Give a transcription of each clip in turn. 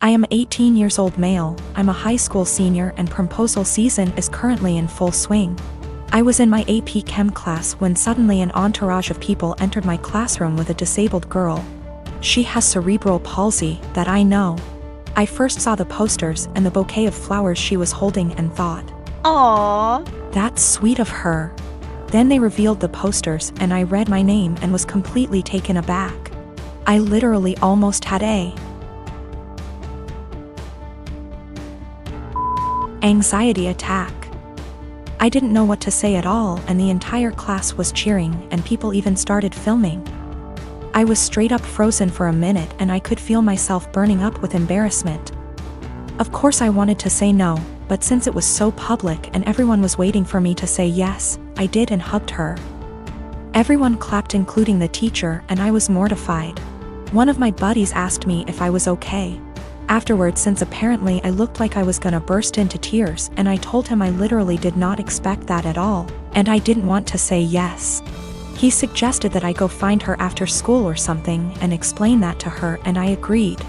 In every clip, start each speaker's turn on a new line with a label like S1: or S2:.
S1: I am 18 years old male, I'm a high school senior and proposal season is currently in full swing. I was in my AP Chem class when suddenly an entourage of people entered my classroom with a disabled girl. She has cerebral palsy, that I know. I first saw the posters and the bouquet of flowers she was holding and thought,
S2: Aww.
S1: that's sweet of her. Then they revealed the posters and I read my name and was completely taken aback. I literally almost had a anxiety attack. I didn't know what to say at all and the entire class was cheering and people even started filming. I was straight up frozen for a minute and I could feel myself burning up with embarrassment. Of course I wanted to say no, but since it was so public and everyone was waiting for me to say yes, I did and hugged her. Everyone clapped including the teacher and I was mortified. One of my buddies asked me if I was okay. Afterwards, since apparently I looked like I was gonna burst into tears and I told him I literally did not expect that at all, and I didn't want to say yes. He suggested that I go find her after school or something and explain that to her and I agreed.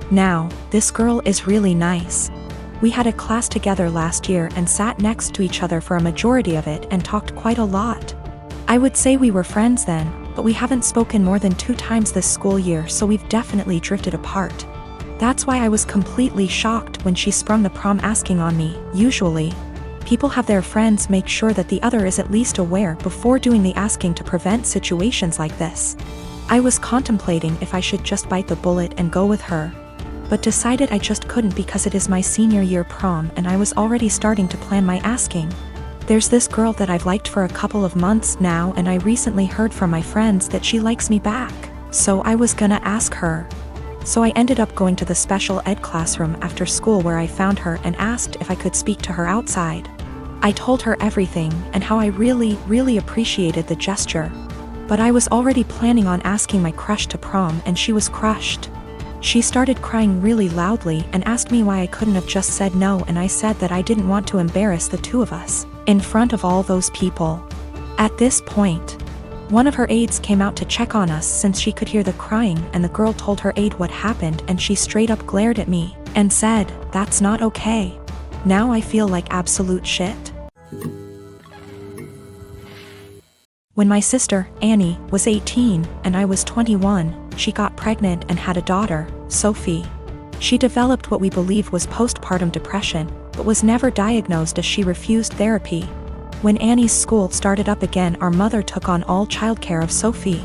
S1: Now, this girl is really nice. We had a class together last year and sat next to each other for a majority of it and talked quite a lot. I would say we were friends then, but we haven't spoken more than 2 times this school year, so we've definitely drifted apart. That's why I was completely shocked when she sprung the prom asking on me. Usually, people have their friends make sure that the other is at least aware before doing the asking to prevent situations like this. I was contemplating if I should just bite the bullet and go with her, but decided I just couldn't because it is my senior year prom and I was already starting to plan my asking. There's this girl that I've liked for a couple of months now and I recently heard from my friends that she likes me back, so I was gonna ask her. So I ended up going to the special ed classroom after school where I found her and asked if I could speak to her outside. I told her everything and how I really appreciated the gesture. But I was already planning on asking my crush to prom and she was crushed. She started crying really loudly and asked me why I couldn't have just said no, and I said that I didn't want to embarrass the two of us in front of all those people. At this point, one of her aides came out to check on us since she could hear the crying, and the girl told her aide what happened and she straight up glared at me and said, "That's not okay." Now I feel like absolute shit. When my sister, Annie, was 18 and I was 21, she got pregnant and had a daughter, Sophie. She developed what we believe was postpartum depression, but was never diagnosed as she refused therapy. When Annie's school started up again, our mother took on all childcare of Sophie.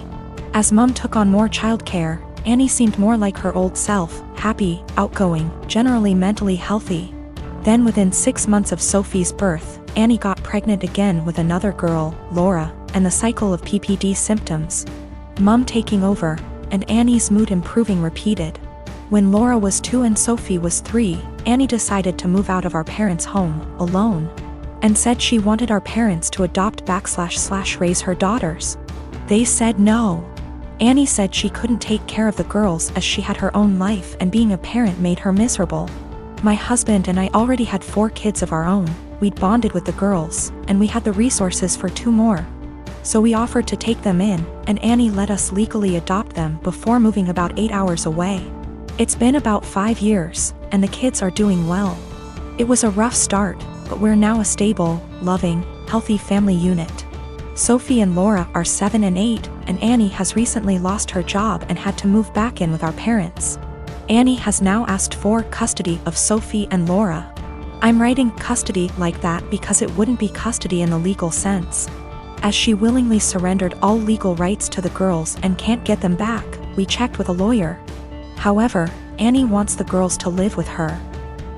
S1: As Mum took on more childcare, Annie seemed more like her old self, happy, outgoing, generally mentally healthy. Then within 6 months of Sophie's birth, Annie got pregnant again with another girl, Laura, and the cycle of PPD symptoms. Mum taking over, and Annie's mood improving repeated. When Laura was 2 and Sophie was 3, Annie decided to move out of our parents' home, alone, and said she wanted our parents to adopt/raise her daughters. They said no. Annie said she couldn't take care of the girls as she had her own life and being a parent made her miserable. My husband and I already had 4 kids of our own, we'd bonded with the girls, and we had the resources for 2 more. So we offered to take them in, and Annie let us legally adopt them before moving about 8 hours away. It's been about 5 years, and the kids are doing well. It was a rough start, but we're now a stable, loving, healthy family unit. Sophie and Laura are 7 and 8, and Annie has recently lost her job and had to move back in with our parents. Annie has now asked for custody of Sophie and Laura. I'm writing custody like that because it wouldn't be custody in the legal sense. As she willingly surrendered all legal rights to the girls and can't get them back, we checked with a lawyer. However, Annie wants the girls to live with her.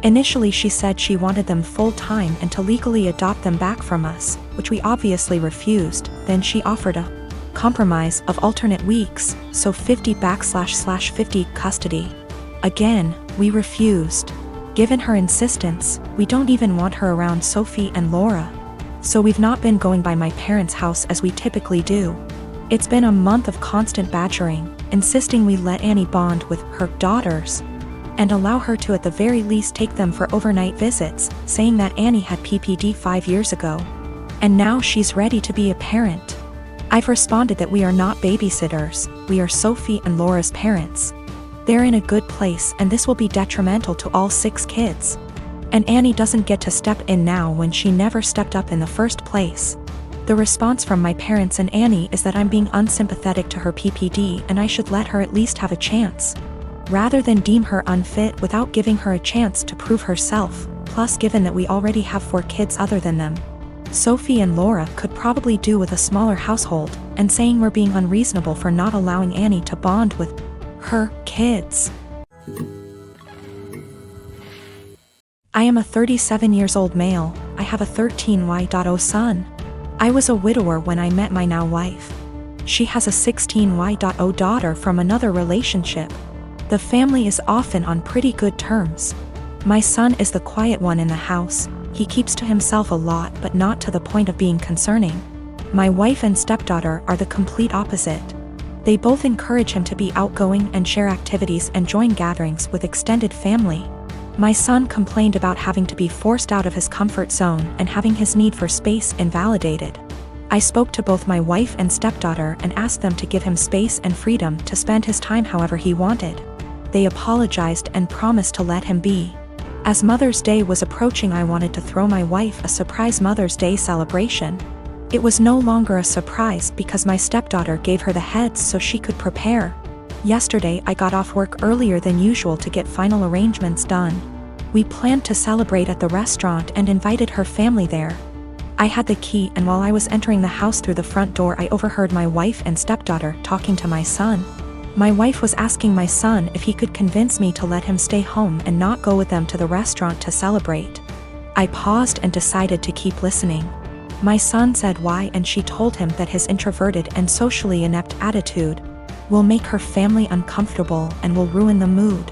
S1: Initially she said she wanted them full-time and to legally adopt them back from us, which we obviously refused. Then she offered a compromise of alternate weeks, so 50//50 custody. Again, we refused. Given her insistence, we don't even want her around Sophie and Laura. So we've not been going by my parents' house as we typically do. It's been a month of constant badgering, insisting we let Annie bond with her daughters and allow her to at the very least take them for overnight visits, saying that Annie had PPD 5 years ago, and now she's ready to be a parent. I've responded that we are not babysitters, we are Sophie and Laura's parents. They're in a good place and this will be detrimental to all 6 kids. And Annie doesn't get to step in now when she never stepped up in the first place. The response from my parents and Annie is that I'm being unsympathetic to her PPD and I should let her at least have a chance, rather than deem her unfit without giving her a chance to prove herself. Plus, given that we already have 4 kids other than them, Sophie and Laura could probably do with a smaller household, and saying we're being unreasonable for not allowing Annie to bond with her kids. I am a 37 years old male. I have a 13Y.0 son. I was a widower when I met my now wife. She has a 16Y.0 daughter from another relationship. The family is often on pretty good terms. My son is the quiet one in the house. He keeps to himself a lot, but not to the point of being concerning. My wife and stepdaughter are the complete opposite. They both encourage him to be outgoing and share activities and join gatherings with extended family. My son complained about having to be forced out of his comfort zone and having his need for space invalidated. I spoke to both my wife and stepdaughter and asked them to give him space and freedom to spend his time however he wanted. They apologized and promised to let him be. As Mother's Day was approaching, I wanted to throw my wife a surprise Mother's Day celebration. It was no longer a surprise because my stepdaughter gave her the heads so she could prepare. Yesterday I got off work earlier than usual to get final arrangements done. We planned to celebrate at the restaurant and invited her family there. I had the key, and while I was entering the house through the front door, I overheard my wife and stepdaughter talking to my son. My wife was asking my son if he could convince me to let him stay home and not go with them to the restaurant to celebrate. I paused and decided to keep listening. My son said why, and she told him that his introverted and socially inept attitude will make her family uncomfortable and will ruin the mood.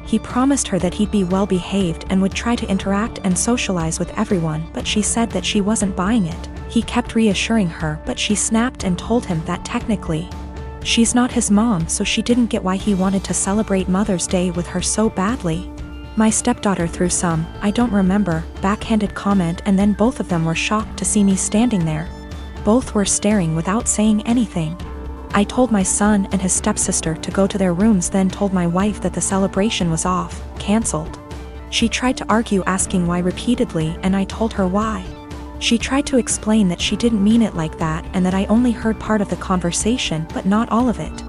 S1: He promised her that he'd be well behaved and would try to interact and socialize with everyone, but she said that she wasn't buying it. He kept reassuring her, but she snapped and told him that technically she's not his mom, so she didn't get why he wanted to celebrate Mother's Day with her so badly. My stepdaughter threw some, I don't remember, backhanded comment, and then both of them were shocked to see me standing there. Both were staring without saying anything. I told my son and his stepsister to go to their rooms, then told my wife that the celebration was off, cancelled. She tried to argue, asking why repeatedly, and I told her why. She tried to explain that she didn't mean it like that and that I only heard part of the conversation but not all of it.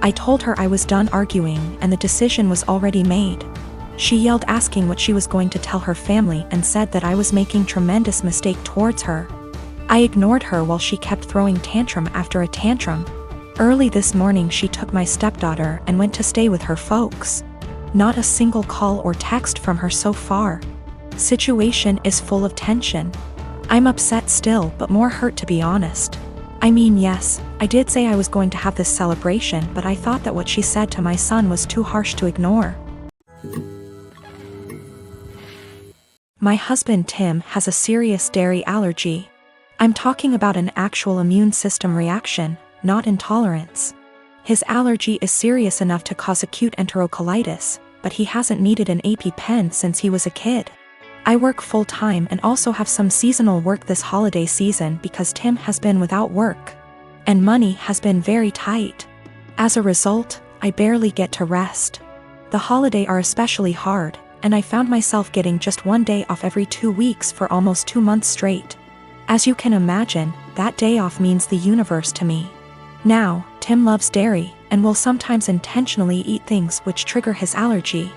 S1: I told her I was done arguing and the decision was already made. She yelled, asking what she was going to tell her family, and said that I was making tremendous mistake towards her. I ignored her while she kept throwing tantrum after a tantrum. Early this morning she took my stepdaughter and went to stay with her folks. Not a single call or text from her so far. Situation is full of tension. I'm upset still, but more hurt, to be honest. I mean, yes, I did say I was going to have this celebration, but I thought that what she said to my son was too harsh to ignore. My husband Tim has a serious dairy allergy. I'm talking about an actual immune system reaction, not intolerance. His allergy is serious enough to cause acute enterocolitis, but he hasn't needed an EpiPen since he was a kid. I work full-time and also have some seasonal work this holiday season because Tim has been without work, and money has been very tight. As a result, I barely get to rest. The holidays are especially hard, and I found myself getting just 1 day off every 2 weeks for almost 2 months straight. As you can imagine, that day off means the universe to me. Now, Tim loves dairy, and will sometimes intentionally eat things which trigger his allergy.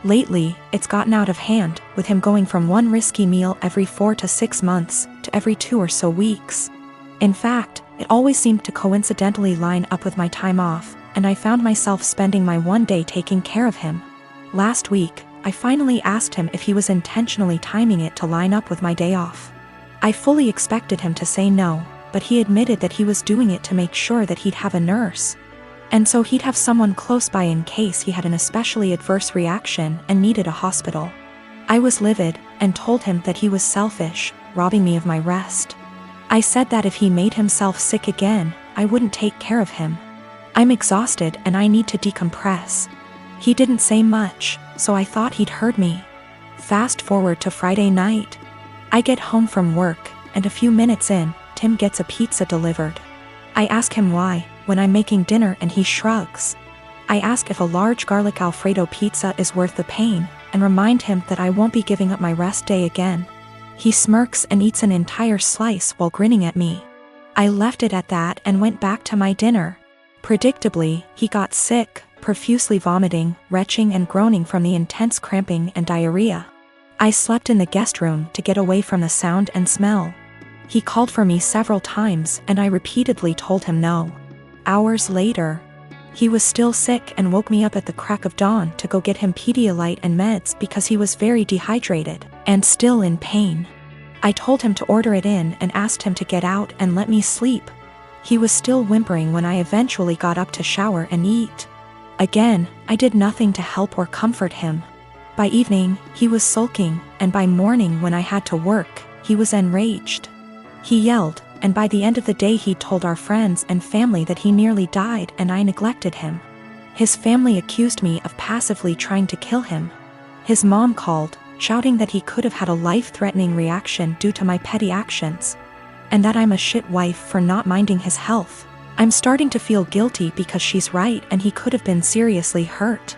S1: Lately, it's gotten out of hand, with him going from one risky meal every 4 to 6 months, to every 2 or so weeks. In fact, it always seemed to coincidentally line up with my time off, and I found myself spending my 1 day taking care of him. Last week, I finally asked him if he was intentionally timing it to line up with my day off. I fully expected him to say no, but he admitted that he was doing it to make sure that he'd have a nurse, and so he'd have someone close by in case he had an especially adverse reaction and needed a hospital. I was livid, and told him that he was selfish, robbing me of my rest. I said that if he made himself sick again, I wouldn't take care of him. I'm exhausted and I need to decompress. He didn't say much, so I thought he'd heard me. Fast forward to Friday night. I get home from work, and a few minutes in, Tim gets a pizza delivered. I ask him why, when I'm making dinner, and he shrugs. I ask if a large garlic Alfredo pizza is worth the pain, and remind him that I won't be giving up my rest day again. He smirks and eats an entire slice while grinning at me. I left it at that and went back to my dinner. Predictably, he got sick, profusely vomiting, retching and groaning from the intense cramping and diarrhea. I slept in the guest room to get away from the sound and smell. He called for me several times and I repeatedly told him no. Hours later, he was still sick and woke me up at the crack of dawn to go get him Pedialyte and meds because he was very dehydrated and still in pain. I told him to order it in and asked him to get out and let me sleep. He was still whimpering when I eventually got up to shower and eat. Again, I did nothing to help or comfort him. By evening, he was sulking, and by morning when I had to work, he was enraged. He yelled, and by the end of the day he told our friends and family that he nearly died and I neglected him. His family accused me of passively trying to kill him. His mom called, shouting that he could have had a life-threatening reaction due to my petty actions, and that I'm a shit wife for not minding his health. I'm starting to feel guilty because she's right and he could have been seriously hurt.